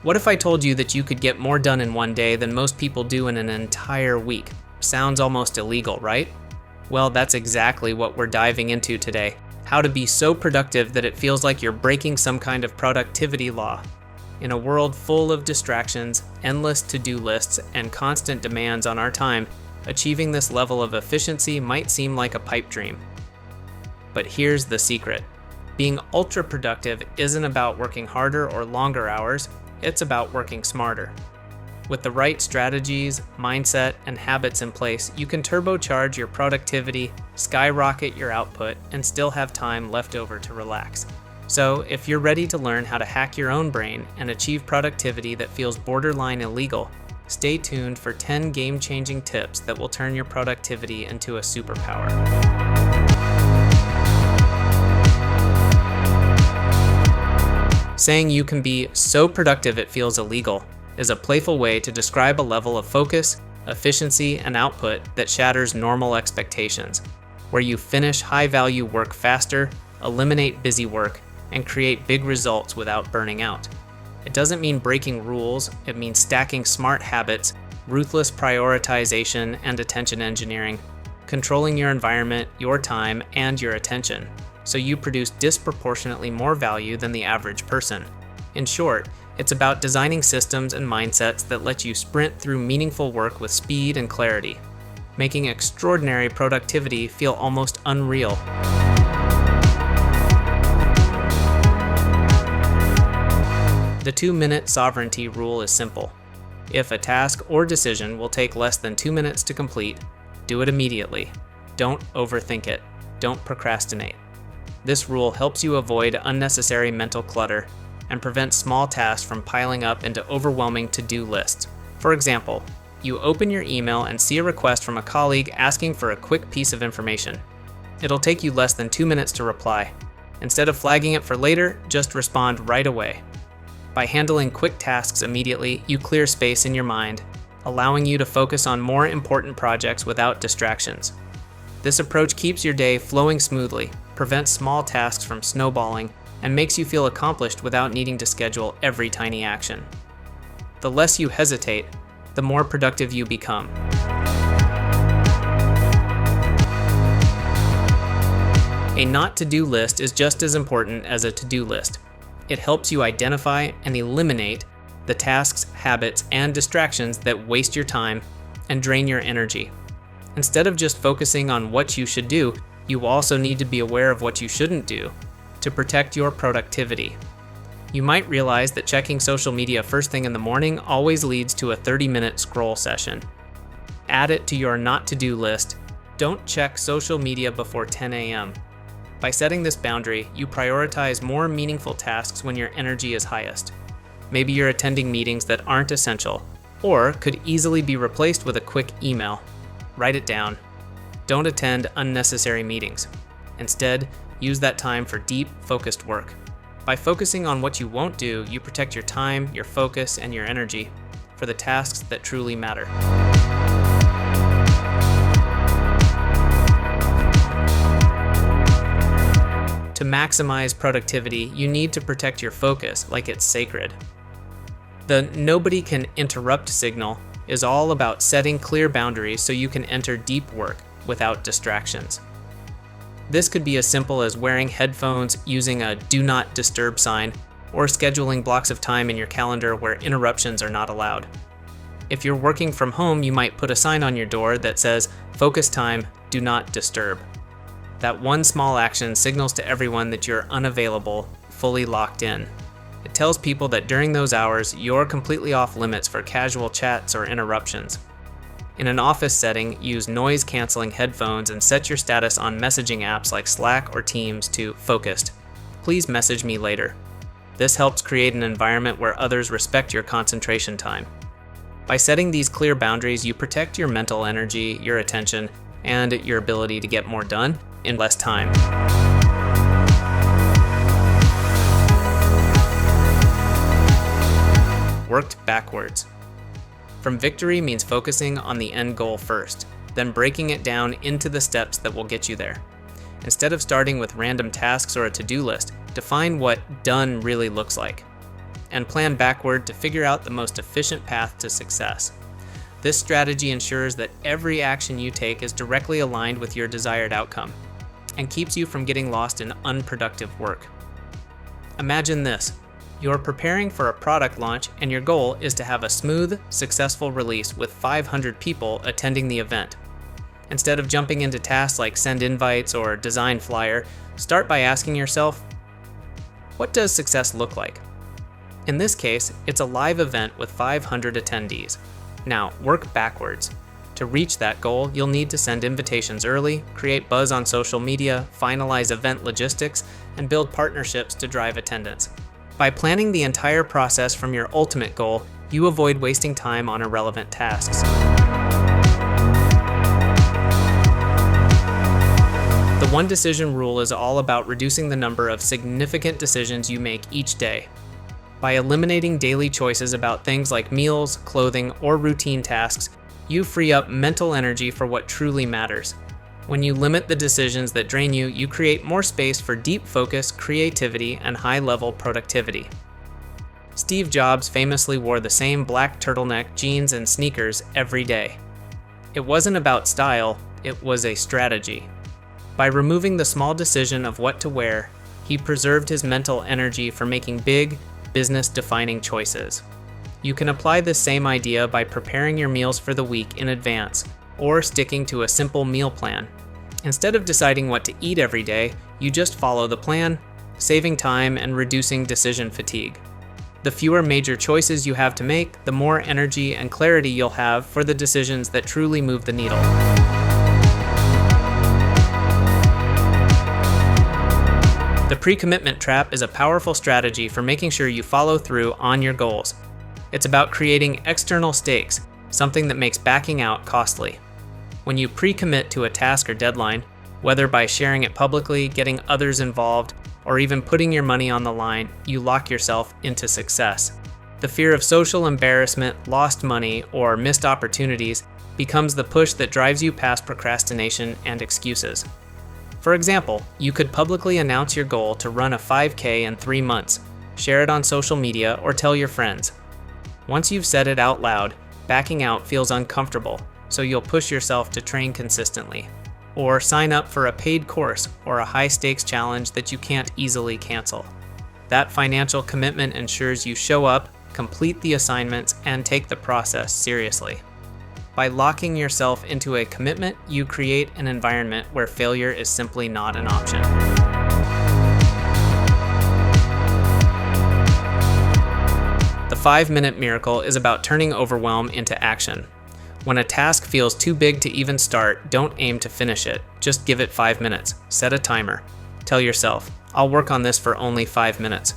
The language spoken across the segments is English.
What if I told you that you could get more done in one day than most people do in an entire week? Sounds almost illegal, right? Well, that's exactly what we're diving into today. How to be so productive that it feels like you're breaking some kind of productivity law. In a world full of distractions, endless to-do lists, and constant demands on our time, achieving this level of efficiency might seem like a pipe dream. But here's the secret. Being ultra productive isn't about working harder or longer hours, it's about working smarter. With the right strategies, mindset, and habits in place, you can turbocharge your productivity, skyrocket your output, and still have time left over to relax. So, if you're ready to learn how to hack your own brain and achieve productivity that feels borderline illegal, stay tuned for 10 game-changing tips that will turn your productivity into a superpower. Saying you can be so productive it feels illegal is a playful way to describe a level of focus, efficiency, and output that shatters normal expectations, where you finish high-value work faster, eliminate busy work, and create big results without burning out. It doesn't mean breaking rules, it means stacking smart habits, ruthless prioritization, and attention engineering, controlling your environment, your time, and your attention, so you produce disproportionately more value than the average person. In short, it's about designing systems and mindsets that let you sprint through meaningful work with speed and clarity, making extraordinary productivity feel almost unreal. The 2-minute sovereignty rule is simple. If a task or decision will take less than 2 minutes to complete, do it immediately. Don't overthink it. Don't procrastinate. This rule helps you avoid unnecessary mental clutter and prevents small tasks from piling up into overwhelming to-do lists. For example, you open your email and see a request from a colleague asking for a quick piece of information. It'll take you less than 2 minutes to reply. Instead of flagging it for later, just respond right away. By handling quick tasks immediately, you clear space in your mind, allowing you to focus on more important projects without distractions. This approach keeps your day flowing smoothly, prevents small tasks from snowballing, and makes you feel accomplished without needing to schedule every tiny action. The less you hesitate, the more productive you become. A not to-do list is just as important as a to-do list. It helps you identify and eliminate the tasks, habits, and distractions that waste your time and drain your energy. Instead of just focusing on what you should do, you also need to be aware of what you shouldn't do to protect your productivity. You might realize that checking social media first thing in the morning always leads to a 30-minute scroll session. Add it to your not-to-do list. Don't check social media before 10 a.m. By setting this boundary, you prioritize more meaningful tasks when your energy is highest. Maybe you're attending meetings that aren't essential, or could easily be replaced with a quick email. Write it down. Don't attend unnecessary meetings. Instead, use that time for deep, focused work. By focusing on what you won't do, you protect your time, your focus, and your energy for the tasks that truly matter. To maximize productivity, you need to protect your focus like it's sacred. The nobody can interrupt signal is all about setting clear boundaries so you can enter deep work without distractions. This could be as simple as wearing headphones, using a do not disturb sign, or scheduling blocks of time in your calendar where interruptions are not allowed. If you're working from home, you might put a sign on your door that says, "Focus time, do not disturb." That one small action signals to everyone that you're unavailable, fully locked in. It tells people that during those hours, you're completely off limits for casual chats or interruptions. In an office setting, use noise-canceling headphones and set your status on messaging apps like Slack or Teams to "Focused. Please message me later." This helps create an environment where others respect your concentration time. By setting these clear boundaries, you protect your mental energy, your attention, and your ability to get more done in less time. Worked backwards. From victory means focusing on the end goal first, then breaking it down into the steps that will get you there. Instead of starting with random tasks or a to-do list, define what done really looks like. and plan backward to figure out the most efficient path to success. This strategy ensures that every action you take is directly aligned with your desired outcome and keeps you from getting lost in unproductive work. Imagine this. You're preparing for a product launch and your goal is to have a smooth, successful release with 500 people attending the event. Instead of jumping into tasks like send invites or design flyer, start by asking yourself, what does success look like? In this case, it's a live event with 500 attendees. Now, work backwards. To reach that goal, you'll need to send invitations early, create buzz on social media, finalize event logistics, and build partnerships to drive attendance. By planning the entire process from your ultimate goal, you avoid wasting time on irrelevant tasks. The one decision rule is all about reducing the number of significant decisions you make each day. By eliminating daily choices about things like meals, clothing, or routine tasks, you free up mental energy for what truly matters. When you limit the decisions that drain you, you create more space for deep focus, creativity, and high-level productivity. Steve Jobs famously wore the same black turtleneck, jeans, and sneakers every day. It wasn't about style, it was a strategy. By removing the small decision of what to wear, he preserved his mental energy for making big, business-defining choices. You can apply this same idea by preparing your meals for the week in advance, or sticking to a simple meal plan. Instead of deciding what to eat every day, you just follow the plan, saving time and reducing decision fatigue. The fewer major choices you have to make, the more energy and clarity you'll have for the decisions that truly move the needle. The pre-commitment trap is a powerful strategy for making sure you follow through on your goals. It's about creating external stakes, something that makes backing out costly. When you pre-commit to a task or deadline, whether by sharing it publicly, getting others involved, or even putting your money on the line, you lock yourself into success. The fear of social embarrassment, lost money, or missed opportunities becomes the push that drives you past procrastination and excuses. For example, you could publicly announce your goal to run a 5K in 3 months, share it on social media, or tell your friends. Once you've said it out loud, backing out feels uncomfortable, so you'll push yourself to train consistently. Or sign up for a paid course or a high-stakes challenge that you can't easily cancel. That financial commitment ensures you show up, complete the assignments, and take the process seriously. By locking yourself into a commitment, you create an environment where failure is simply not an option. The 5-minute miracle is about turning overwhelm into action. When a task feels too big to even start, don't aim to finish it. Just give it 5 minutes. Set a timer. Tell yourself, I'll work on this for only 5 minutes.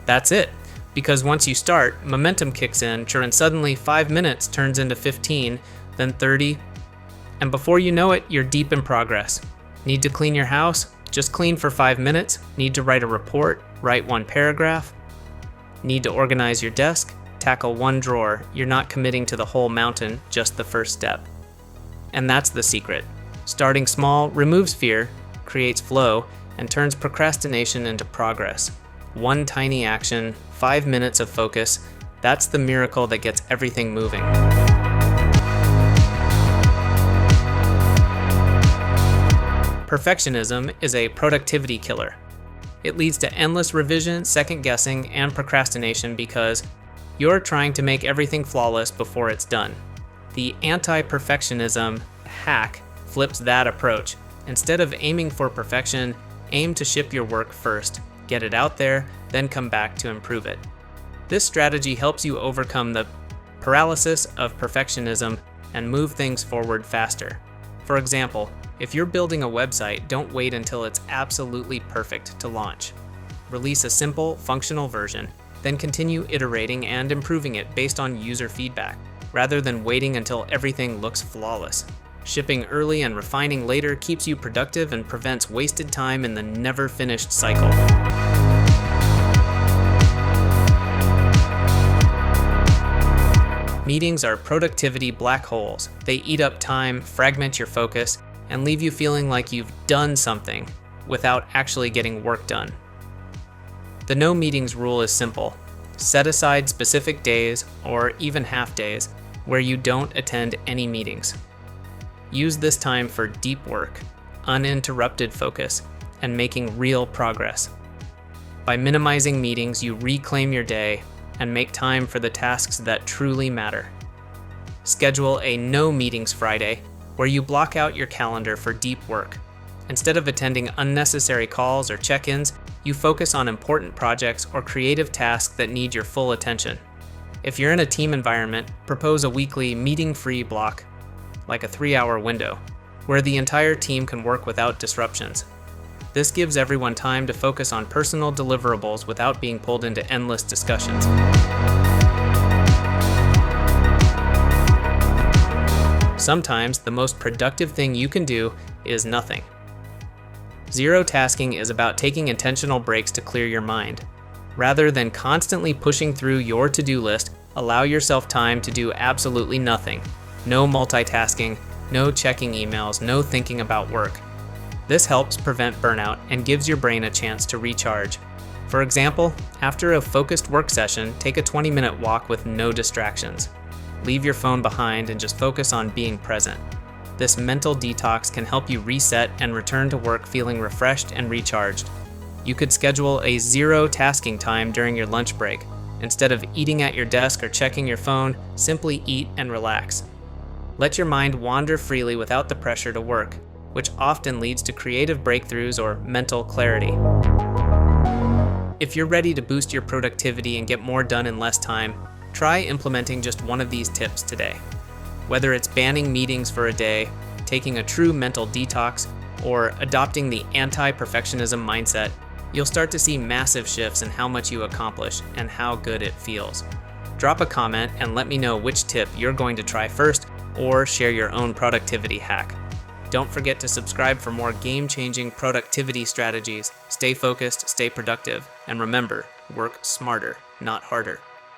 That's it. Because once you start, momentum kicks in, and suddenly 5 minutes turns into 15, then 30, and before you know it, you're deep in progress. Need to clean your house? Just clean for 5 minutes. Need to write a report? Write 1 paragraph. Need to organize your desk? Tackle 1 drawer. You're not committing to the whole mountain, just the first step. And that's the secret. Starting small removes fear, creates flow, and turns procrastination into progress. 1 tiny action, 5 minutes of focus, that's the miracle that gets everything moving. Perfectionism is a productivity killer. It leads to endless revision, second guessing, and procrastination because you're trying to make everything flawless before it's done. The anti-perfectionism hack flips that approach. Instead of aiming for perfection, aim to ship your work first, get it out there, then come back to improve it. This strategy helps you overcome the paralysis of perfectionism and move things forward faster. For example, if you're building a website, don't wait until it's absolutely perfect to launch. Release a simple, functional version, then continue iterating and improving it based on user feedback, rather than waiting until everything looks flawless. Shipping early and refining later keeps you productive and prevents wasted time in the never-finished cycle. Meetings are productivity black holes. They eat up time, fragment your focus, and leave you feeling like you've done something without actually getting work done. The no meetings rule is simple. Set aside specific days, or even half days, where you don't attend any meetings. Use this time for deep work, uninterrupted focus, and making real progress. By minimizing meetings, you reclaim your day and make time for the tasks that truly matter. Schedule a no meetings Friday, where you block out your calendar for deep work. Instead of attending unnecessary calls or check-ins, you focus on important projects or creative tasks that need your full attention. If you're in a team environment, propose a weekly meeting-free block, like a 3-hour window, where the entire team can work without disruptions. This gives everyone time to focus on personal deliverables without being pulled into endless discussions. Sometimes the most productive thing you can do is nothing. Zero tasking is about taking intentional breaks to clear your mind. Rather than constantly pushing through your to-do list, allow yourself time to do absolutely nothing. No multitasking, no checking emails, no thinking about work. This helps prevent burnout and gives your brain a chance to recharge. For example, after a focused work session, take a 20-minute walk with no distractions. Leave your phone behind and just focus on being present. This mental detox can help you reset and return to work feeling refreshed and recharged. You could schedule a zero tasking time during your lunch break. Instead of eating at your desk or checking your phone, simply eat and relax. Let your mind wander freely without the pressure to work, which often leads to creative breakthroughs or mental clarity. If you're ready to boost your productivity and get more done in less time, try implementing just one of these tips today. Whether it's banning meetings for a day, taking a true mental detox, or adopting the anti-perfectionism mindset, you'll start to see massive shifts in how much you accomplish and how good it feels. Drop a comment and let me know which tip you're going to try first, or share your own productivity hack. Don't forget to subscribe for more game-changing productivity strategies. Stay focused, stay productive, and remember, work smarter, not harder.